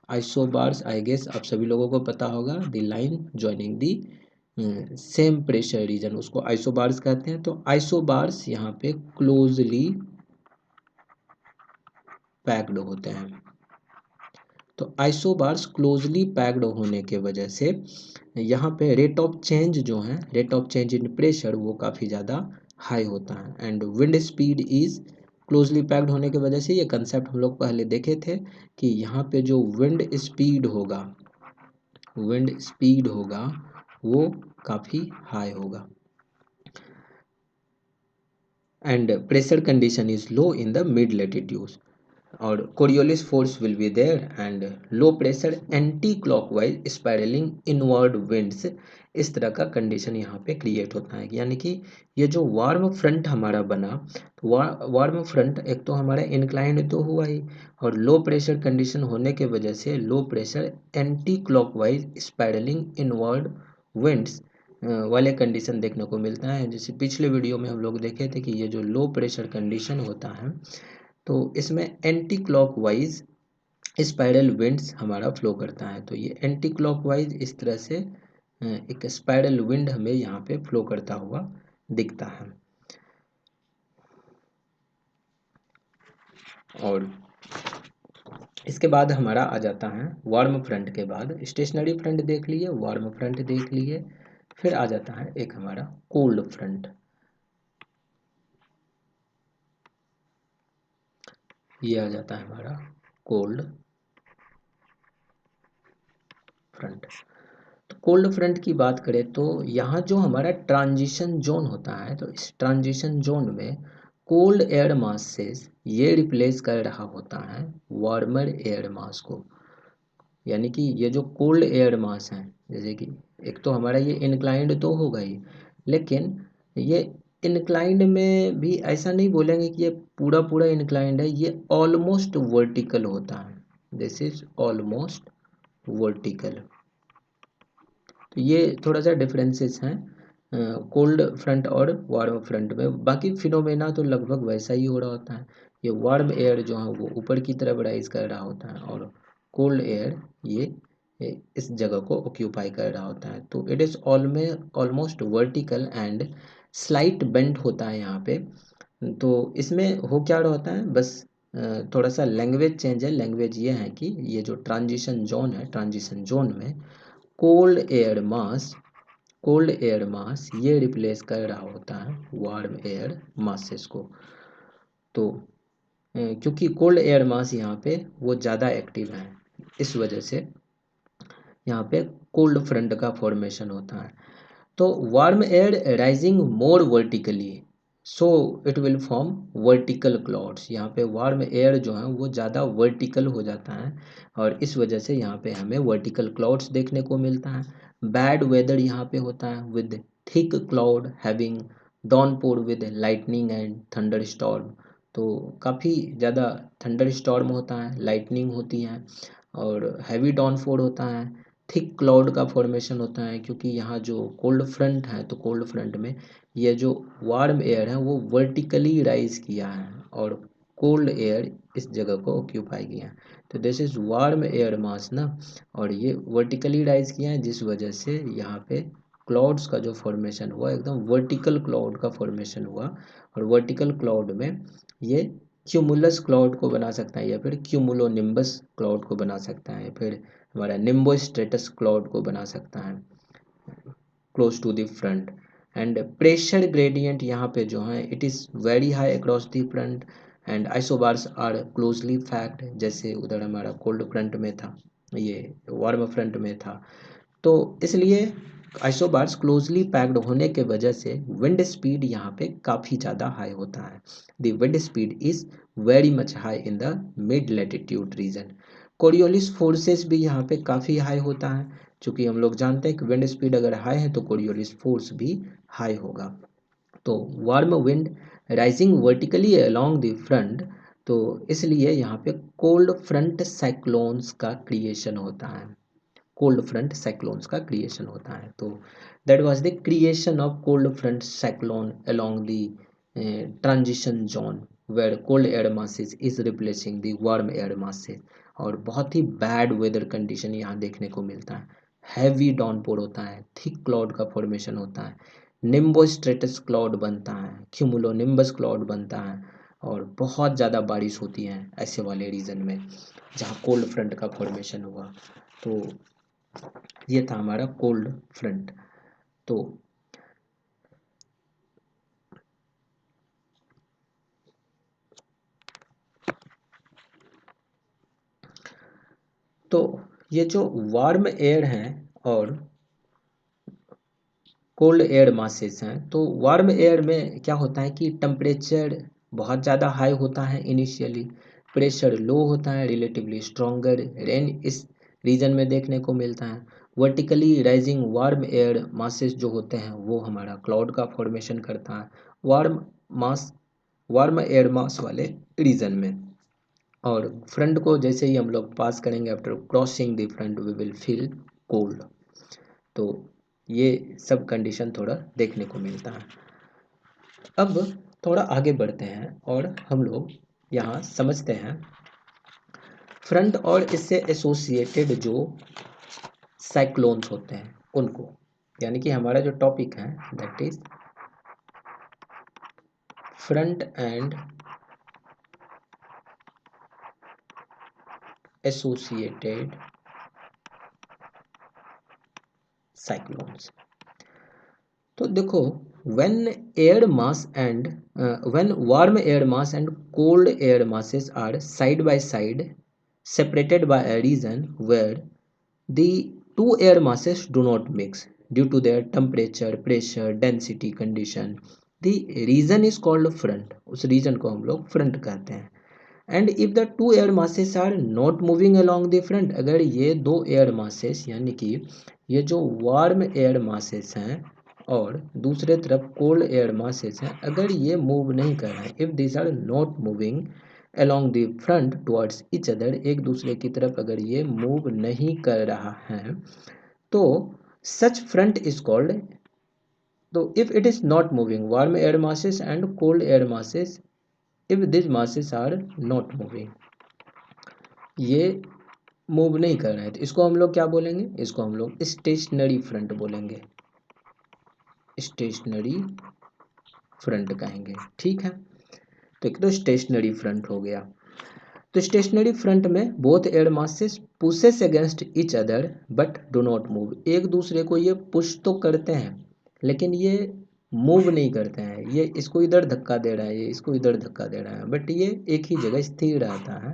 आइसोबार्स आई गेस आप सभी लोगों को पता होगा, the line joining the same pressure region, उसको आइसोबार्स कहते हैं। तो आइसोबार्स यहाँ पे क्लोजली पैक्ड होते हैं। तो आइसोबार्स क्लोजली पैक्ड होने के वजह से यहाँ पे रेट ऑफ चेंज जो है, rate of change in pressure वो काफ़ी ज़्यादा हाई होता है, and wind speed is closely packed होने की वजह से, ये कंसेप्ट हम लोग पहले देखे थे कि यहाँ पे जो विंड स्पीड होगा, विंड स्पीड होगा वो काफ़ी हाई होगा, and pressure condition is low in the mid latitudes, और Coriolis force will be there, and low pressure anti clockwise spiralling inward winds. इस तरह का कंडीशन यहाँ पे क्रिएट होता है, यानी कि ये जो वार्म फ्रंट हमारा बना, तो वार्म फ्रंट एक तो हमारा इंक्लाइंड तो हुआ ही, और लो प्रेशर कंडीशन होने के वजह से लो pressure anti clockwise spiralling inward winds वाले कंडीशन देखने को मिलता है। जैसे पिछले वीडियो में हम लोग देखे थे कि ये जो लो प्रेशर कंडीशन होता है तो इसमें एंटी क्लॉकवाइज स्पाइरल विंड्स हमारा फ्लो करता है। तो ये एंटी क्लॉकवाइज इस तरह से एक स्पाइरल विंड हमें यहाँ पे फ्लो करता हुआ दिखता है। और इसके बाद हमारा आ जाता है वार्म फ्रंट के बाद, स्टेशनरी फ्रंट देख लिए, वार्म फ्रंट देख लिए, फिर आ जाता है एक हमारा कोल्ड फ्रंट। ये आ जाता है हमारा कोल्ड फ्रंट। तो कोल्ड फ्रंट की बात करें तो यहाँ जो हमारा ट्रांजिशन जोन होता है, तो इस ट्रांजिशन जोन में कोल्ड एयर मास से ये रिप्लेस कर रहा होता है वार्मर एयर मास को। यानी कि ये जो कोल्ड एयर मास है, जैसे कि एक तो हमारा ये इंक्लाइंड तो होगा ही, लेकिन ये इंक्लाइंड में भी ऐसा नहीं बोलेंगे कि ये पूरा पूरा इंक्लाइंड है, ये ऑलमोस्ट वर्टिकल होता है, दिस इज ऑलमोस्ट वर्टिकल। तो ये थोड़ा सा डिफरेंसेस हैं कोल्ड फ्रंट और वार्म फ्रंट में। बाकी फिनोमेना तो लगभग वैसा ही हो रहा होता है, ये वार्म एयर जो है वो ऊपर की तरफ राइज कर रहा होता है, और कोल्ड एयर ये इस जगह को ऑक्यूपाई कर रहा होता है। तो it is almost vertical and slight bent होता है यहाँ पे। तो इसमें हो क्या रहा होता है, बस थोड़ा सा लैंग्वेज चेंज है। लैंग्वेज ये है कि ये जो ट्रांजिशन जोन है, ट्रांजिशन जोन में कोल्ड एयर मास ये रिप्लेस कर रहा होता है वार्म एयर मासेस को। तो क्योंकि कोल्ड एयर मास यहाँ पे वो ज़्यादा एक्टिव है, इस वजह से यहाँ पे कोल्ड फ्रंट का फॉर्मेशन होता है। तो warm air rising more vertically, so it will form vertical clouds. यहाँ पे वार्म एयर जो है वो ज़्यादा वर्टिकल हो जाता है और इस वजह से यहाँ पे हमें वर्टिकल क्लाउड्स देखने को मिलता है। बैड वेदर यहाँ पे होता है with thick cloud having downpour with lightning and thunder storm. तो काफ़ी ज़्यादा थंडर स्टॉर्म होता है, लाइटनिंग होती है और हैवी डाउनफॉल होता है। थिक क्लाउड का फॉर्मेशन होता है क्योंकि यहाँ जो कोल्ड फ्रंट है, तो कोल्ड फ्रंट में ये जो वार्म एयर है वो वर्टिकली राइज किया है और कोल्ड एयर इस जगह को ऑक्यूपाई किया है। तो दिस इज वार्म एयर मास ना, और ये वर्टिकली राइज किया है जिस वजह से यहाँ पे क्लाउड्स का जो फॉर्मेशन हुआ एकदम वर्टिकल क्लाउड का फॉर्मेशन हुआ। और वर्टिकल क्लाउड में ये क्यूमुलस क्लाउड को बना सकता है या फिर क्यूमुलोनिम्बस क्लाउड को बना सकता है, फिर हमारा निम्बोस्ट्रेटस क्लाउड को बना सकता है close to the front. And pressure gradient यहाँ पे जो है it is very high across the front and isobars are closely packed, जैसे उधर हमारा कोल्ड फ्रंट में था, ये वार्म फ्रंट में था। तो इसलिए आइसोबार्स क्लोजली पैक्ड होने के वजह से विंड स्पीड यहाँ पे काफ़ी ज़्यादा हाई होता है। The wind speed is very much high in the mid latitude region. Coriolis forces भी यहाँ पे काफ़ी हाई होता है, चूँकि हम लोग जानते हैं कि विंड स्पीड अगर हाई है तो कोरियोलिस फोर्स भी हाई होगा। तो warm wind rising vertically along the front, तो इसलिए यहाँ पे कोल्ड फ्रंट साइक्लोन्स का क्रिएशन होता है, कोल्ड फ्रंट साइक्लोन्स का क्रिएशन होता है। तो that was the creation of cold front cyclone along the transition zone where cold air masses is replacing the warm air masses. और बहुत ही बैड वेदर कंडीशन यहाँ देखने को मिलता है। हैवी डाउनपोर होता है, थिक क्लाउड का फॉर्मेशन होता है, निम्बोस्ट्रेटस क्लाउड बनता है, क्यूमुलोनिम्बस क्लाउड बनता है और बहुत ज़्यादा बारिश होती है ऐसे वाले रीजन में जहाँ कोल्ड फ्रंट का फॉर्मेशन हुआ। तो ये था हमारा कोल्ड फ्रंट। तो ये जो वार्म एयर हैं और कोल्ड एयर मासेस हैं, तो वार्म एयर में क्या होता है कि टेम्परेचर बहुत ज़्यादा हाई होता है इनिशियली, प्रेशर लो होता है, रिलेटिवली स्ट्रॉन्गर रेन इस रीजन में देखने को मिलता है। Vertically rising warm air masses जो होते हैं वो हमारा क्लाउड का फॉर्मेशन करता है मास वार्म एयर मास वाले रीजन में। और फ्रंट को जैसे ही हम लोग पास करेंगे, after crossing the front we will feel cold. तो ये सब कंडीशन थोड़ा देखने को मिलता है। अब थोड़ा आगे बढ़ते हैं और हम लोग यहाँ समझते हैं फ्रंट और इससे एसोसिएटेड जो साइक्लोन्स होते हैं उनको, यानी कि हमारा जो टॉपिक है that is front end associated cyclones. तो देखो, when air mass and when warm air mass and cold air masses are side by side separated by a region where the two air masses do not mix due to their temperature, pressure, density condition, the region is called front। उस region को हम लोग front कहते हैं। And if the two air masses are not moving along the front, अगर ये दो air masses यानी कि ये जो वार्म एयर मासेस हैं और दूसरे तरफ कोल्ड एयर मासेस हैं, अगर ये मूव नहीं कर रहे हैं, if this are not moving along the front towards each other, एक दूसरे की तरफ अगर ये मूव नहीं कर रहा है तो सच फ्रंट इज कॉल्ड। तो if it is not moving warm air masses and cold air masses, if these masses are not moving, ये मूव नहीं कर रहे हैं, तो इसको हम लोग क्या बोलेंगे, इसको हम लोग स्टेशनरी फ्रंट बोलेंगे, स्टेशनरी फ्रंट कहेंगे। ठीक है, तो एक तो स्टेशनरी फ्रंट हो गया। तो स्टेशनरी फ्रंट में both air masses pushes against each other but do not move, एक दूसरे को ये पुश तो करते हैं लेकिन ये मूव नहीं करते हैं, ये इसको इधर धक्का दे रहा है, ये इसको इधर धक्का दे रहा है, बट ये एक ही जगह स्थिर रहता है,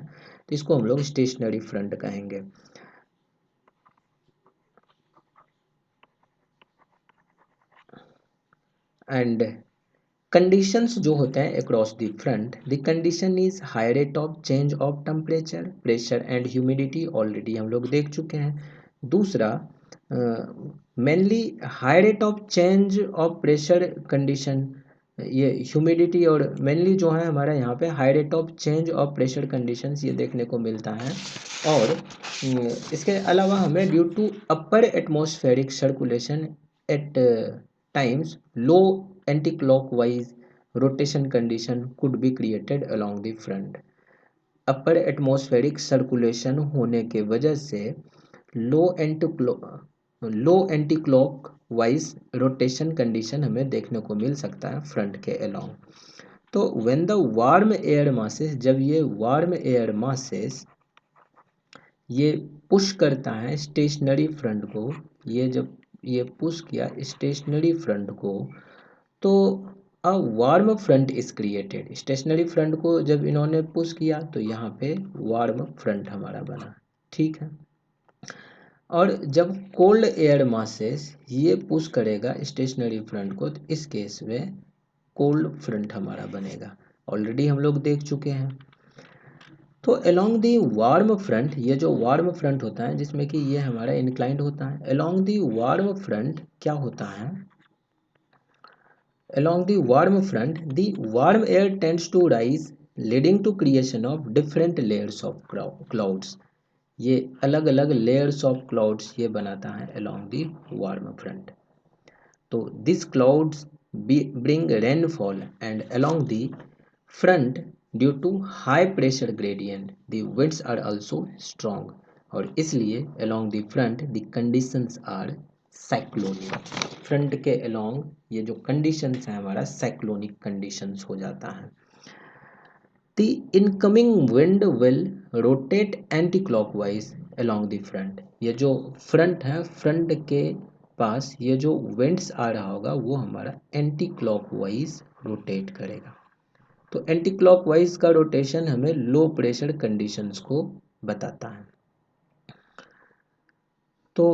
तो इसको हम लोग स्टेशनरी फ्रंट कहेंगे। एंड कंडीशंस जो होते हैं across the front, the condition is high rate of change of temperature, pressure and humidity, already हम लोग देख चुके हैं। दूसरा mainly high rate of change of pressure condition, ये ह्यूमिडिटी और मेनली जो है हमारा यहाँ पे high rate of change of pressure conditions ये देखने को मिलता है। और इसके अलावा हमें due to upper atmospheric circulation at times low anti clockwise rotation condition could be created along the front. Upper atmospheric circulation होने के वजह से low anti clockwise rotation condition हमें देखने को मिल सकता है फ्रंट के अलोंग। तो when the warm air masses, जब ये वार्म एयर मासेस ये पुश करता है स्टेशनरी फ्रंट को, ये जब ये पुश किया स्टेशनरी फ्रंट को, तो a warm front is created. Stationary front को जब इन्होंने पुश किया तो यहाँ पे वार्म फ्रंट हमारा बना। ठीक है, और जब कोल्ड एयर मासेस ये पुश करेगा स्टेशनरी फ्रंट को, तो इस केस में कोल्ड फ्रंट हमारा बनेगा, ऑलरेडी हम लोग देख चुके हैं। तो अलोंग दी वार्म फ्रंट, ये जो वार्म फ्रंट होता है जिसमें कि ये हमारा इंक्लाइंड होता है, अलोंग दी वार्म फ्रंट क्या होता है, along the warm front the warm air tends to rise leading to creation of different layers of clouds, ये अलग अलग layers of clouds ये बनाता है along the warm front। तो these clouds bring rainfall and along the front due to high pressure gradient the winds are also strong, और इसलिए along the front the conditions are cyclonic. Front के along ये जो conditions है हमारा cyclonic conditions हो जाता है। The incoming wind will rotate anti clockwise along the front, ये जो फ्रंट है फ्रंट के पास ये जो विंड्स आ रहा होगा वो हमारा एंटी क्लॉकवाइज रोटेट करेगा। तो एंटी क्लॉकवाइज का रोटेशन हमें लो प्रेशर कंडीशंस को बताता है। तो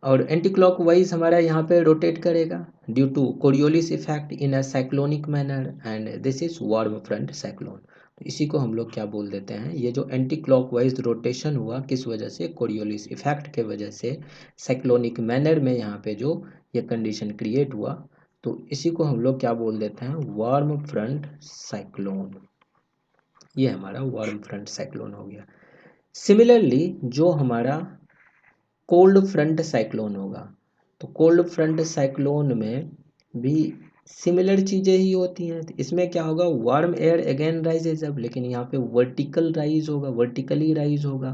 और एंटी क्लॉकवाइज हमारा यहाँ पे रोटेट करेगा due to Coriolis effect in a cyclonic manner and this is warm front cyclone. तो इसी को हम लोग क्या बोल देते हैं, ये जो एंटी क्लॉकवाइज रोटेशन हुआ किस वजह से, कोरियोलिस इफेक्ट के वजह से साइक्लोनिक मैनर में यहाँ पे जो ये कंडीशन क्रिएट हुआ, तो इसी को हम लोग क्या बोल देते हैं, वार्म फ्रंट साइक्लोन। ये हमारा वार्म फ्रंट साइक्लोन हो गया। सिमिलरली जो हमारा कोल्ड फ्रंट साइक्लोन होगा, तो कोल्ड फ्रंट साइक्लोन में भी सिमिलर चीज़ें ही होती हैं। तो इसमें क्या होगा, वार्म एयर अगेन राइजेज अब, लेकिन यहाँ पे वर्टिकल राइज होगा, वर्टिकली राइज होगा,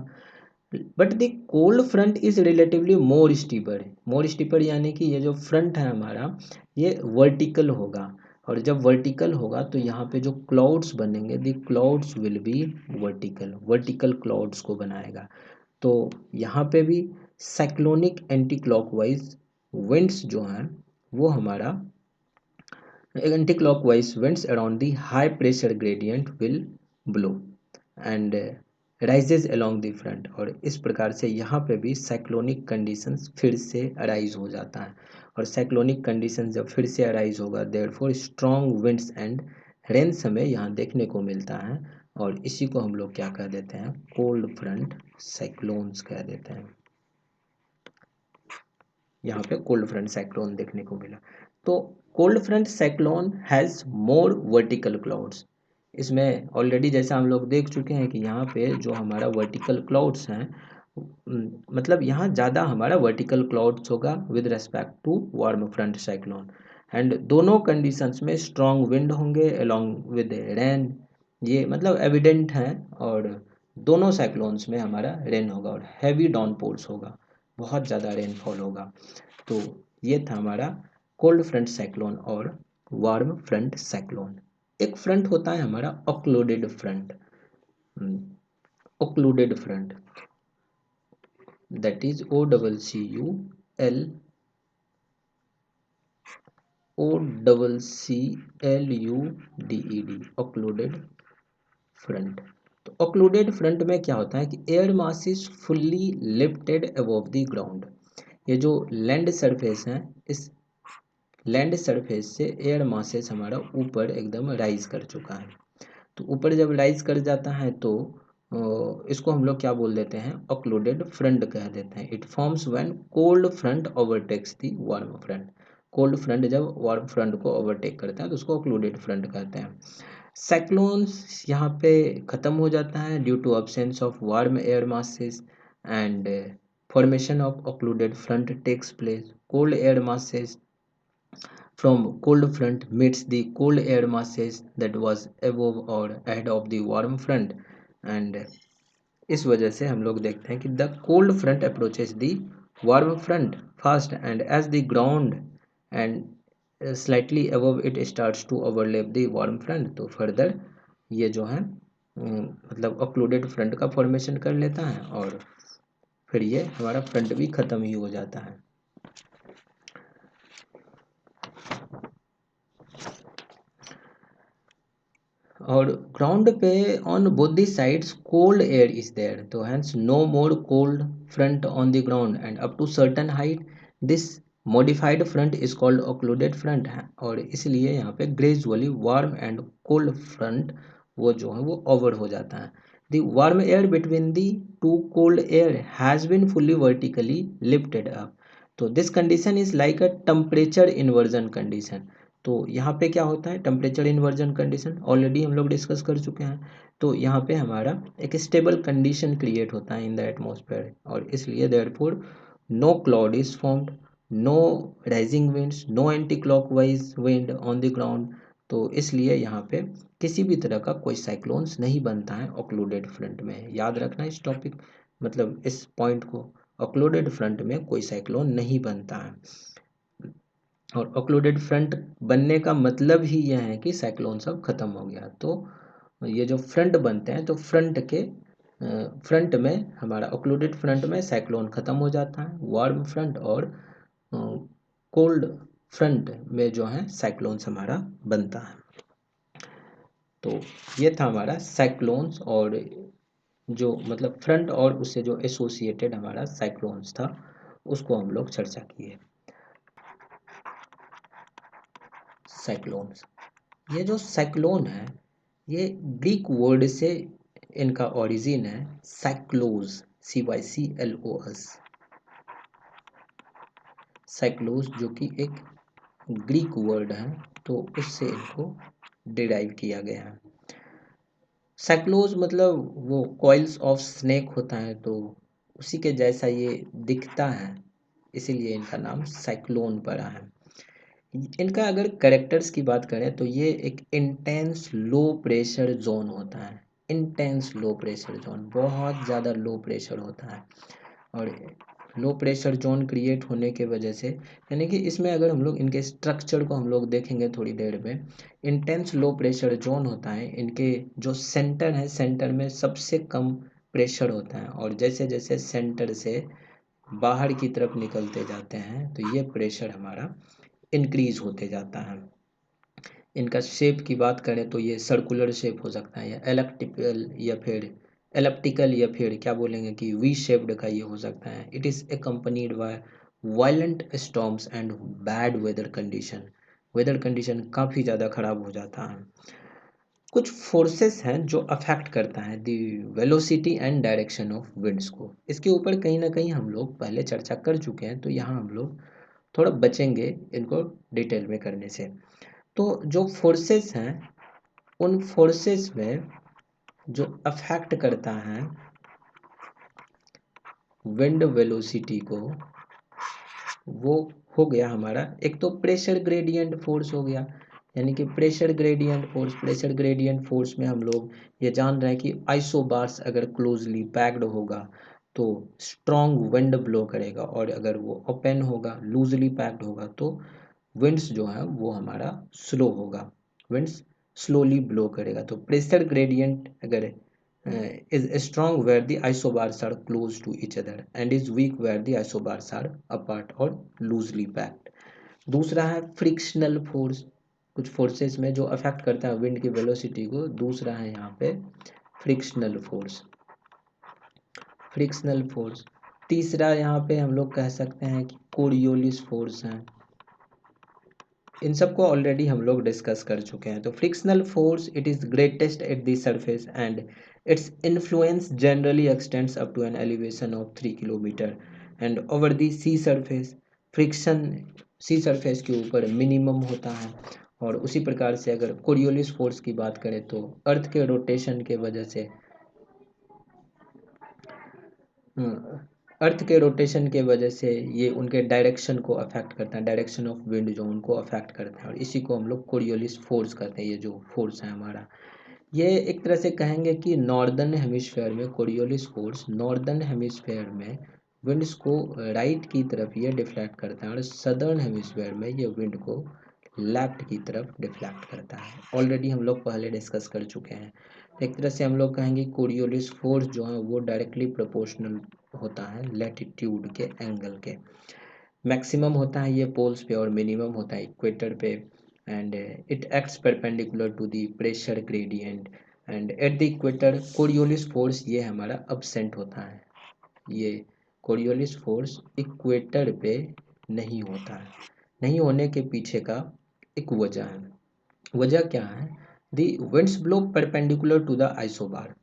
but the cold front is relatively more steeper यानी कि ये जो फ्रंट है हमारा ये वर्टिकल होगा, और जब वर्टिकल होगा तो यहाँ पे जो क्लाउड्स बनेंगे the clouds will be vertical clouds को बनाएगा। तो यहाँ पे भी साइक्लोनिक एंटी क्लॉकवाइज विंड्स जो हैं वो हमारा anti clockwise winds around the high pressure gradient will blow and rises along the front, और इस प्रकार से यहाँ पे भी साइक्लोनिक कंडीशंस फिर से अराइज हो जाता है, और साइक्लोनिक कंडीशंस जब फिर से अराइज होगा therefore strong winds and rains हमें यहाँ देखने को मिलता है, और इसी को हम लोग क्या कह देते हैं, कोल्ड फ्रंट साइक्लोन्स कह देते हैं। यहाँ पे कोल्ड फ्रंट साइक्लोन देखने को मिला। तो cold front cyclone has more vertical clouds, इसमें ऑलरेडी जैसा हम लोग देख चुके हैं कि यहाँ पे जो हमारा वर्टिकल क्लाउड्स हैं, मतलब यहाँ ज़्यादा हमारा वर्टिकल क्लाउड्स होगा with respect to warm front cyclone, and दोनों कंडीशंस में स्ट्रॉन्ग विंड होंगे अलोंग विद रेन, ये मतलब एविडेंट है, और दोनों साइक्लोन्स में हमारा रेन होगा और हैवी डाउनपोर्स होगा, बहुत ज़्यादा रेनफॉल होगा। तो ये था हमारा कोल्ड फ्रंट साइक्लोन और वार्म फ्रंट साइक्लोन। एक फ्रंट होता है हमारा occluded front, occluded front, that is OCCLUDED, occluded front. तो ओक्लूडेड फ्रंट में क्या होता है कि air mass is fully lifted above the ground. ये जो लैंड सरफेस है, इस लैंड सरफेस से एयर मासेस हमारा ऊपर एकदम राइज कर चुका है। तो ऊपर जब राइज कर जाता है तो इसको हम लोग क्या बोल देते हैं, ओक्लूडेड फ्रंट कह देते हैं। It forms when cold front overtakes the warm front. Cold front जब वार्म फ्रंट को ओवरटेक करता है तो उसको ओक्लूडेड फ्रंट कहते हैं। साइक्लोन्स यहाँ पे ख़त्म हो जाता है due to absence of warm air masses and formation of occluded front takes place. Cold air masses from cold front meets the cold air masses that was above or ahead of the warm front, and इस वजह से हम लोग देखते हैं कि the cold front approaches the warm front fast and as the ground and slightly above it starts to overlap the warm front. तो further ये जो है मतलब ऑक्लूडेड फ्रंट का फॉर्मेशन कर लेता है और फिर ये हमारा फ्रंट भी ख़त्म ही हो जाता है। और ग्राउंड पे on both the sides cold air is there, तो hence no more cold front on the ground and up to certain height this modified front is called occluded front है। और इसलिए यहाँ पे gradually warm and cold front वो जो है वो ओवर हो जाता है। The warm air between the two cold air has been fully vertically lifted up. तो this condition is like a temperature inversion condition. तो यहाँ पे क्या होता है, टेम्परेचर इन्वर्जन कंडीशन ऑलरेडी हम लोग डिस्कस कर चुके हैं। तो यहाँ पे हमारा एक स्टेबल कंडीशन क्रिएट होता है इन द एटमॉस्फेयर और इसलिए therefore no cloud is formed, no rising winds, anti anti clockwise wind on the ground. तो इसलिए यहाँ पे किसी भी तरह का कोई साइक्लोन्स नहीं बनता है ऑक्लूडेड फ्रंट में। याद रखना इस टॉपिक, मतलब इस पॉइंट को, ऑक्लूडेड फ्रंट में कोई साइक्लोन नहीं बनता है। और ऑक्लूडेड फ्रंट बनने का मतलब ही यह है कि साइक्लोन सब खत्म हो गया। तो ये जो फ्रंट बनते हैं तो फ्रंट में हमारा ऑक्लूडेड फ्रंट में साइक्लोन खत्म हो जाता है, वार्म फ्रंट और कोल्ड फ्रंट में जो है साइक्लोन्स हमारा बनता है। तो ये था हमारा साइक्लोन्स और जो मतलब फ्रंट और उससे जो एसोसिएटेड हमारा साइक्लोन्स था उसको हम लोग चर्चा किए। साइक्लोन्स, ये जो साइक्लोन है ये ग्रीक वर्ड से इनका ओरिजिन है, साइक्लोस, CYCLOS, साइक्लोस जो कि एक ग्रीक वर्ड है तो उससे इनको डिराइव किया गया है। साइक्लोस मतलब वो कॉइल्स ऑफ स्नेक होता है तो उसी के जैसा ये दिखता है, इसीलिए इनका नाम साइक्लोन पड़ा है। इनका अगर कैरेक्टर्स की बात करें तो ये एक इंटेंस लो प्रेशर जोन होता है। इंटेंस लो प्रेशर जोन, बहुत ज़्यादा लो प्रेशर होता है और लो प्रेशर जोन क्रिएट होने के वजह से, यानी कि इसमें अगर हम लोग इनके स्ट्रक्चर को हम लोग देखेंगे थोड़ी देर में, इंटेंस लो प्रेशर जोन होता है, इनके जो सेंटर है सेंटर में सबसे कम प्रेशर होता है और जैसे जैसे सेंटर से बाहर की तरफ निकलते जाते हैं तो ये प्रेशर हमारा इंक्रीज होते जाता है। इनका शेप की बात करें तो ये सर्कुलर शेप हो सकता है या एलिप्टिकल या फिर क्या बोलेंगे कि वी शेप्ड का ये हो सकता है। It is accompanied by violent storms and bad weather condition. Weather condition काफ़ी ज़्यादा ख़राब हो जाता है। कुछ फोर्सेस हैं जो अफेक्ट करता है the velocity and direction of winds को। इसके ऊपर कहीं ना कहीं हम लोग पहले चर्चा कर चुके हैं तो यहाँ हम लोग थोड़ा बचेंगे इनको डिटेल में करने से। तो जो फोर्सेस हैं उन फोर्सेस में जो अफेक्ट करता है विंड वेलोसिटी को, वो हो गया हमारा एक तो प्रेशर ग्रेडियंट फोर्स हो गया, यानी कि प्रेशर ग्रेडियंट फोर्स में हम लोग ये जान रहे हैं कि आइसोबार्स अगर क्लोजली पैक्ड होगा तो स्ट्रॉन्ग विंड ब्लो करेगा, और अगर वो ओपन होगा, लूजली पैक्ड होगा, तो विंड्स जो है वो हमारा स्लो होगा, विंड्स स्लोली ब्लो करेगा। तो प्रेशर ग्रेडियंट अगर is strong where the isobars are close to each other and is weak where the isobars are apart or loosely packed। दूसरा है फ्रिक्शनल फोर्स, कुछ फोर्सेस में जो अफेक्ट करता है विंड की वेलोसिटी को। दूसरा है यहाँ पे फ्रिक्शनल फोर्स, तीसरा यहाँ पे हम लोग कह सकते हैं कि कोरियोलिस फोर्स है। इन सबको ऑलरेडी हम लोग डिस्कस कर चुके हैं। तो frictional force it is greatest at the surface and its influence generally extends up to an elevation of 3 kilometre and over the sea surface. Friction sea surface के ऊपर मिनिमम होता है। और उसी प्रकार से अगर कोरियोलिस फोर्स की बात करें तो अर्थ के रोटेशन के वजह से अर्थ के रोटेशन के वजह से ये उनके डायरेक्शन को अफेक्ट करता है, डायरेक्शन ऑफ विंड जो उनको अफेक्ट करता है, और इसी को हम लोग कोरियोलिस फोर्स कहते हैं। ये जो फोर्स है हमारा, ये एक तरह से कहेंगे कि नॉर्दर्न हेमिस्फेयर में कोरियोलिस फोर्स, नॉर्दर्न हेमिस्फेयर में विंड्स को राइट की तरफ ये डिफ्लेक्ट करता है, और सदर्न हेमिस्फेयर में ये विंड को लेफ्ट की तरफ डिफ्लेक्ट करता है। ऑलरेडी हम लोग पहले डिस्कस कर चुके हैं। एक तरह से हम लोग कहेंगे कोरियोलिस फोर्स जो है वो डायरेक्टली प्रोपोर्शनल होता है लैटिट्यूड के एंगल के। मैक्सिमम होता है ये पोल्स पे और मिनिमम होता है इक्वेटर पे, and it acts perpendicular to the pressure gradient and at the equator Coriolis force ये हमारा अब्सेंट होता है। ये कोरियोलिस फोर्स इक्वेटर पे नहीं होता है। नहीं होने के पीछे का एक वजह है। वजह क्या है? The winds blow perpendicular to the isobar.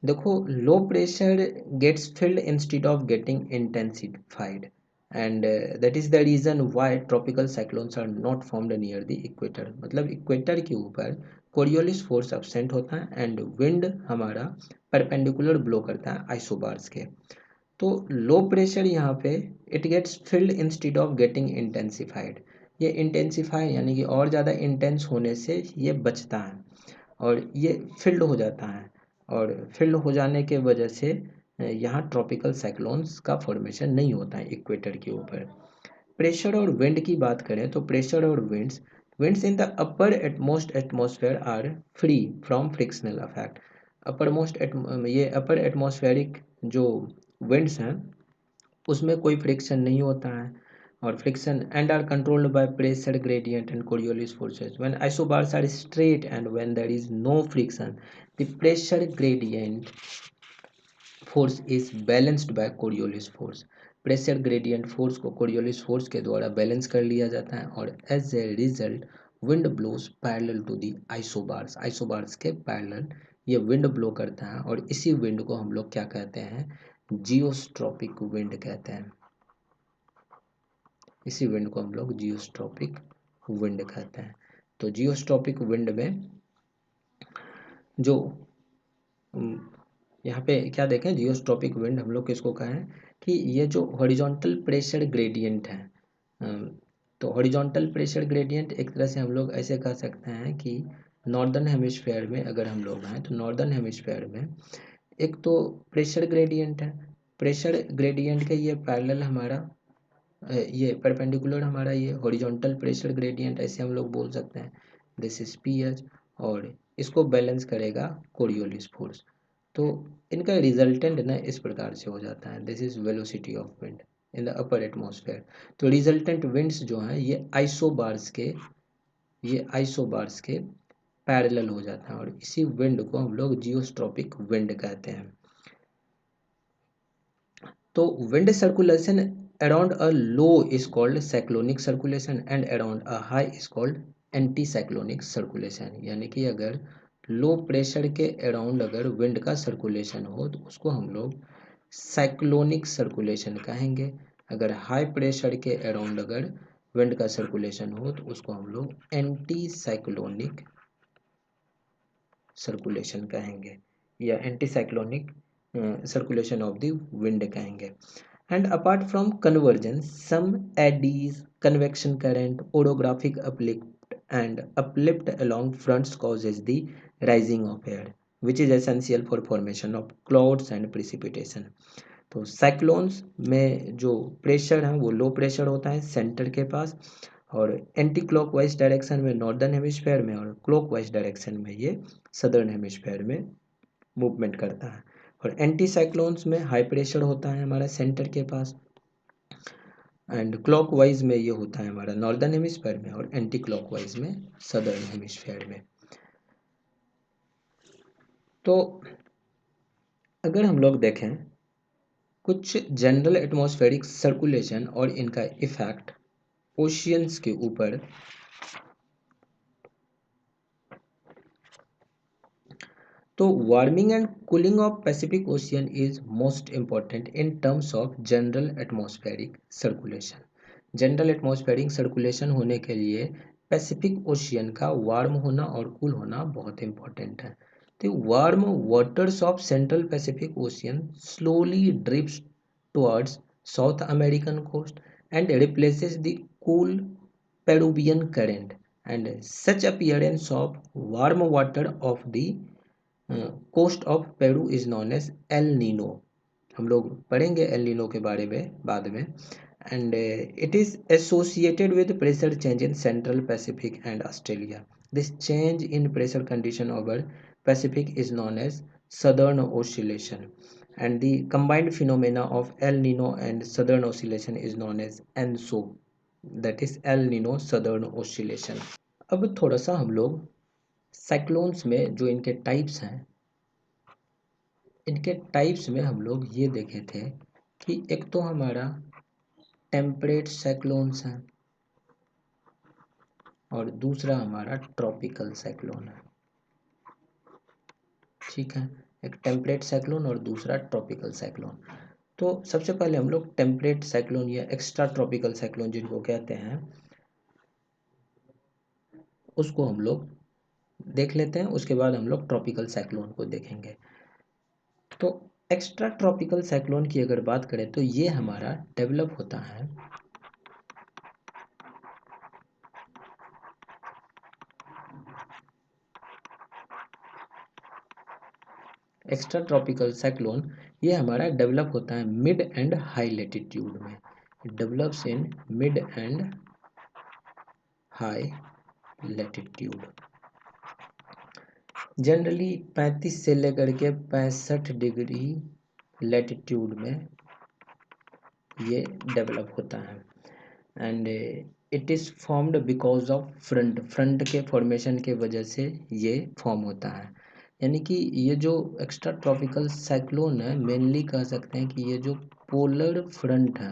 देखो, low pressure gets filled instead of getting intensified and that is the reason why tropical cyclones are not formed near the equator. मतलब इक्वेटर के ऊपर कोरियोलिस फोर्स एब्सेंट होता है and wind हमारा perpendicular blow करता है isobars के। तो लो प्रेशर यहाँ पे it gets filled instead of getting intensified. ये इंटेंसिफाई यानी कि और ज़्यादा इंटेंस होने से ये बचता है और ये फिल्ड हो जाता है, और फिल्ड हो जाने के वजह से यहाँ ट्रॉपिकल साइक्लोन्स का फॉर्मेशन नहीं होता है इक्वेटर के ऊपर। प्रेशर और विंड की बात करें तो प्रेशर और winds in the upper atmost atmosphere are free from frictional affect. ये अपर एटमॉस्फेरिक जो विंड्स हैं उसमें कोई फ्रिक्शन नहीं होता है, और friction and are controlled by pressure gradient and Coriolis forces. When isobars are straight and when there is no friction the pressure gradient force is balanced by Coriolis force. Pressure gradient force को Coriolis force के द्वारा balance कर लिया जाता है, और as a result wind blows parallel to the isobars. Isobars के parallel ये विंड ब्लो करता है, और इसी विंड को हम लोग क्या कहते हैं? जियोस्ट्रॉपिक विंड कहते हैं। इसी विंड को हम लोग जियोस्ट्रॉपिक विंड कहते हैं। तो जियोस्ट्रॉपिक विंड में जो यहाँ पे क्या देखें, जियोस्ट्रॉपिक विंड हम लोग किसको कहें कि ये जो हॉरिजॉन्टल प्रेशर ग्रेडियंट है, तो हॉरिजॉन्टल प्रेशर ग्रेडियंट एक तरह से हम लोग ऐसे कह सकते हैं कि नॉर्दर्न हेमिस्फेयर में अगर हम लोग हैं तो नॉर्दर्न हेमिस्फेयर में एक तो प्रेशर ग्रेडियंट है, प्रेशर ग्रेडियंट के ये पैरेलल हमारा ये परपेंडिकुलर हमारा ये हॉरिजॉन्टल प्रेशर ग्रेडियंट, ऐसे हम लोग बोल सकते हैं दिस इज पीएच, और इसको बैलेंस करेगा कोरियोलिस फोर्स। तो इनका रिजल्टेंट ना इस प्रकार से हो जाता है, this is velocity of wind in the upper atmosphere. तो रिजल्टेंट विंड्स जो हैं ये आइसोबार्स के पैरेलल हो जाता है, और इसी विंड को हम लोग जियोस्ट्रॉपिक विंड कहते हैं। तो wind circulation around a low is called cyclonic circulation and around a high is called anticyclonic circulation। यानी कि अगर लो प्रेशर के अराउंड अगर विंड का सर्कुलेशन हो तो उसको हम लोग साइक्लोनिक सर्कुलेशन कहेंगे। अगर हाई प्रेशर के अराउंड अगर विंड का सर्कुलेशन हो तो उसको हम लोग एंटी साइक्लोनिक सर्कुलेशन कहेंगे, या anti cyclonic circulation of the wind कहेंगे। And apart from convergence some eddies, convection current, orographic uplift and uplift along fronts causes the rising of air, which is essential for formation of clouds and precipitation. तो cyclones में जो pressure है वो low pressure होता है centre के पास, और anti clockwise direction में नॉर्दर्न हेमिस्फेयर में, और क्लॉकवाइज डायरेक्शन में ये सदर्न हेमिस्फेयर में मूवमेंट करता है। और एंटी साइक्लोन्स में हाई प्रेशर होता है हमारा सेंटर के पास, एंड क्लॉकवाइज में ये होता है हमारा नॉर्दर्न हेमिस्फेयर में, और एंटी क्लॉकवाइज में सदर्न हेमिस्फेयर में। तो अगर हम लोग देखें कुछ जनरल एटमॉस्फेरिक सर्कुलेशन और इनका इफेक्ट ओशियंस के ऊपर, तो warming and cooling of Pacific ocean is most important in terms of general atmospheric circulation. General atmospheric circulation होने के लिए पैसिफिक ओशियन का वार्म होना और कूल होना बहुत इंपॉर्टेंट है। तो warm waters of central Pacific Ocean slowly drips towards South American coast and replaces the cool Peruvian current, and such appearance of warm water of the coast of Peru is known as El Nino. हम लोग पढ़ेंगे El Nino के बारे में बाद में। And it is associated with pressure change in central Pacific and Australia. This change in pressure condition over Pacific is known as southern oscillation, and the combined phenomena of El Nino and southern oscillation is known as ENSO, that is El Nino southern oscillation। अब थोड़ा सा हम लोग cyclones में जो इनके types हैं, इनके टाइप्स में हम लोग ये देखे थे कि एक तो हमारा टेम्परेट साइक्लोन्स है और दूसरा हमारा ट्रॉपिकल साइक्लोन है। ठीक है, एक टेम्परेट साइक्लोन और दूसरा ट्रॉपिकल साइक्लोन। तो सबसे पहले हम लोग टेम्परेट साइक्लोन या एक्स्ट्रा ट्रॉपिकल साइक्लोन जिनको कहते हैं उसको हम लोग देख लेते हैं, उसके बाद हम लोग ट्रॉपिकल साइक्लोन को देखेंगे। तो एक्स्ट्रा ट्रॉपिकल साइक्लोन की अगर बात करें तो ये हमारा डेवलप होता है एक्स्ट्रा ट्रॉपिकल साइक्लोन, ये हमारा डेवलप होता है मिड एंड हाई लेटीट्यूड में। It develops in mid and high latitude. Generally 35 से लेकर के 65 डिग्री लेटीट्यूड में ये डेवलप होता है। And it is formed because of front के फॉर्मेशन के वजह से ये फॉर्म होता है। यानी कि ये जो एक्स्ट्रा ट्रॉपिकल साइक्लोन है मेनली कह सकते हैं कि ये जो पोलर फ्रंट है,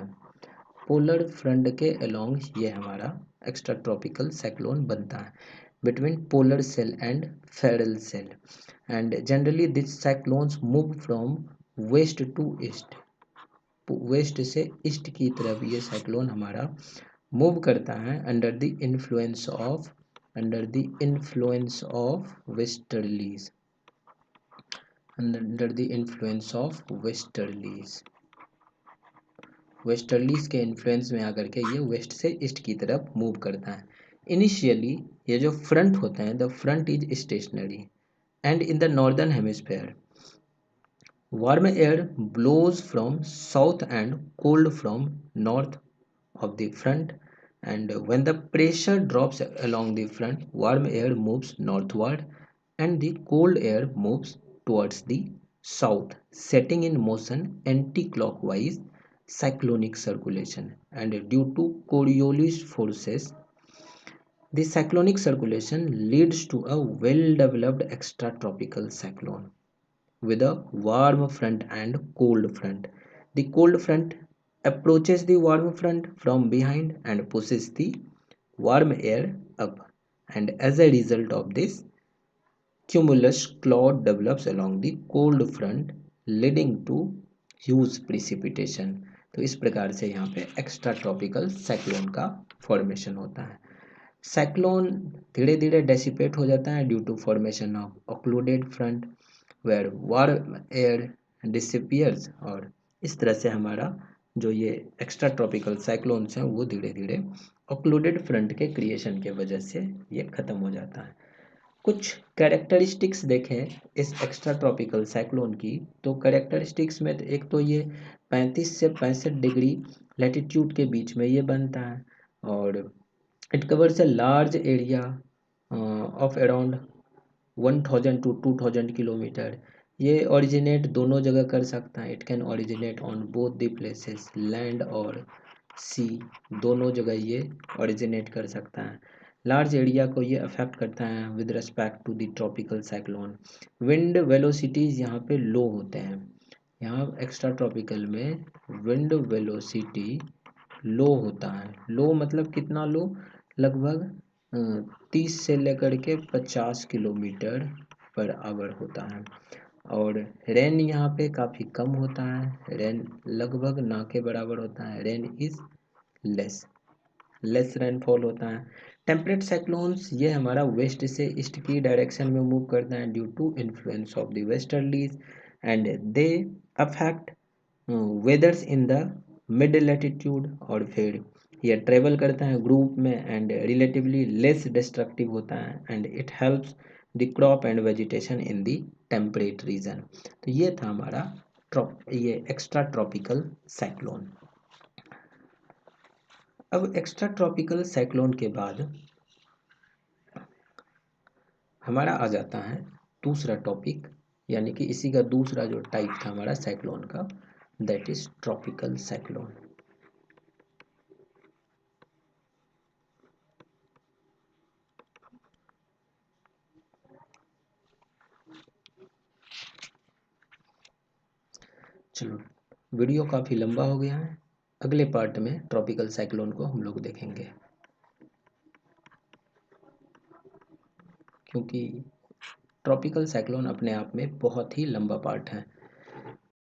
पोलर फ्रंट के अलोंग ये हमारा एक्स्ट्रा ट्रॉपिकल साइक्लोन बनता है between polar cell and Ferrel cell. And generally this cyclones move from west to east, west से ईस्ट की तरफ ये साइक्लोन हमारा मूव करता है under the influence of westerlies, under the influence of westerlies के इन्फ्लुएंस में आकर के ये वेस्ट से ईस्ट की तरफ मूव करता है। इनिशियली ये जो फ्रंट होते हैं the front is stationary and in the northern hemisphere warm air blows from south and cold from north of the front, and when the pressure drops along the front warm air moves northward and the cold air moves towards the south, setting in motion anti-clockwise cyclonic circulation. And due to Coriolis forces the cyclonic circulation leads to a well developed extratropical cyclone with a warm front and cold front. The cold front approaches the warm front from behind and pushes the warm air up, and as a result of this, cumulus cloud develops along the cold front leading to huge precipitation। तो इस प्रकार से यहाँ पे extra tropical cyclone का formation होता है। Cyclone धीरे धीरे डेसिपेट हो जाता है due to formation of occluded front where warm air disappears, और इस तरह से हमारा जो ये एक्स्ट्रा ट्रॉपिकल साइक्लोन्स हैं वो धीरे धीरे ऑक्लूडेड फ्रंट के क्रिएशन के वजह से ये ख़त्म हो जाता है। कुछ कैरेक्टरिस्टिक्स देखें इस एक्स्ट्रा ट्रॉपिकल साइक्लोन की, तो कैरेक्टरिस्टिक्स में एक तो ये 35 से 65 डिग्री लैटिट्यूड के बीच में ये बनता है, और it covers a large area of around 1000 to 2000 kilometre. ये ओरिजिनेट दोनों जगह कर सकता है। It can originate on both the places, land और सी, दोनों जगह ये ओरिजिनेट कर सकता है। लार्ज एरिया को ये अफेक्ट करता है with respect to the tropical cyclone. Wind velocities यहाँ पे लो होते हैं। यहाँ एक्स्ट्रा ट्रॉपिकल में विंड वेलोसिटी लो होता है। लो मतलब कितना लो? लगभग 30 से लेकर के 50 किलोमीटर पर आवर होता है। और रेन यहाँ पे काफ़ी कम होता है। रेन लगभग ना के बराबर होता है। रेन इज़ लेस रेनफॉल होता है। टेम्परेट साइक्लोन्स ये हमारा वेस्ट से ईस्ट की डायरेक्शन में मूव करता है due to influence of the westerlies, and they affect weathers in the mid latitude. और फिर ये ट्रेवल करता है ग्रुप में एंड रिलेटिवली लेस डिस्ट्रक्टिव होता है, and it helps the crop and vegetation in the temperate region. तो ये था हमारा ये एक्स्ट्रा ट्रॉपिकल साइक्लोन। अब एक्स्ट्रा ट्रॉपिकल साइक्लोन के बाद हमारा आ जाता है दूसरा टॉपिक, यानी कि इसी का दूसरा जो टाइप था हमारा साइक्लोन का, दैट इज ट्रॉपिकल साइक्लोन। चलो, वीडियो काफ़ी लंबा हो गया है। अगले पार्ट में ट्रॉपिकल साइक्लोन को हम लोग देखेंगे, क्योंकि ट्रॉपिकल साइक्लोन अपने आप में बहुत ही लंबा पार्ट है।